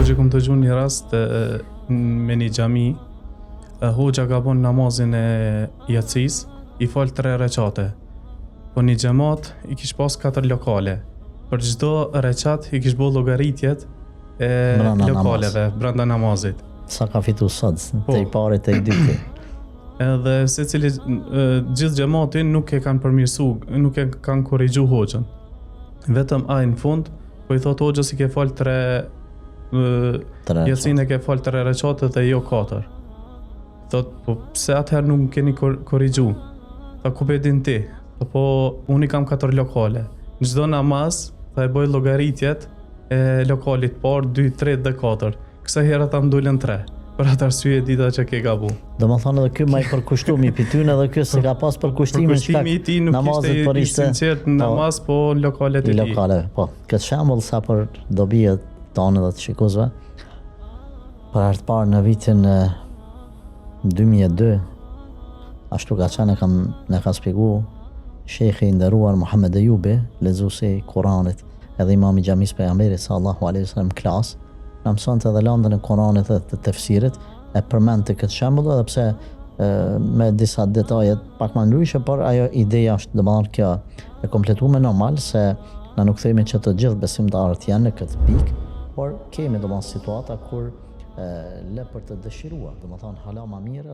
që kom të gjunë një rast me një xhami, hoxha ka bon namazin e yatsis, i fal 3 recate. Po një xhamat i kish pas 4 lokale. Për çdo recat i kish bë llogaritjet e lokaleve brenda namazit. Sa ka fitu sot, te i pari te i dyti. Edhe secili gjithë xhamatin nuk e kanë përmirësu, nuk e kanë korrigju hoxhën. Vetëm ai në fund po i thot hoxhës i ke fal 3 yatsin e ke fal 3 recate dhe jo 4. Thot, po pse atëherë nuk më keni korrigju? Tha, ku pe din ti? Po unë i kam 4 lokale. Në çdo namaz tha e bëj llogaritjet e lokalit par, 2, 3 dhe 4. Kësa herë ta mdullën 3. Për atë arsye dita që ke gabu. Domethënë edhe ky më i përkushtuar i pytyn edhe ky se ka pas përkushtimin shkak. Përkushtimi i tij nuk ishte i sinqert në namaz, po në lokalet e tij. Lokale, po. Këtë shembull sa për dobijet tonë dhe të shikuesve. Për herë të parë në vitin 2002, ashtu ka qenë ne ka shpjeguar Shekhi i nderuar Muhammed Ejubi, lexuesi i Kuranit, edhe imam i xhamisë pejgamberit sallallahu alaihi wasallam klas, na mësonte edhe lëndën e Kuranit dhe të tefsirit, e përmendte këtë shembull edhe pse me disa detaje pak më ndryshe, por ajo ideja është domethënë kjo e kompletuar normal se na nuk themi që të gjithë besimtarët janë në këtë pikë, por kemi domethënë situata kur le për të dëshiruar, domethënë hala më mirë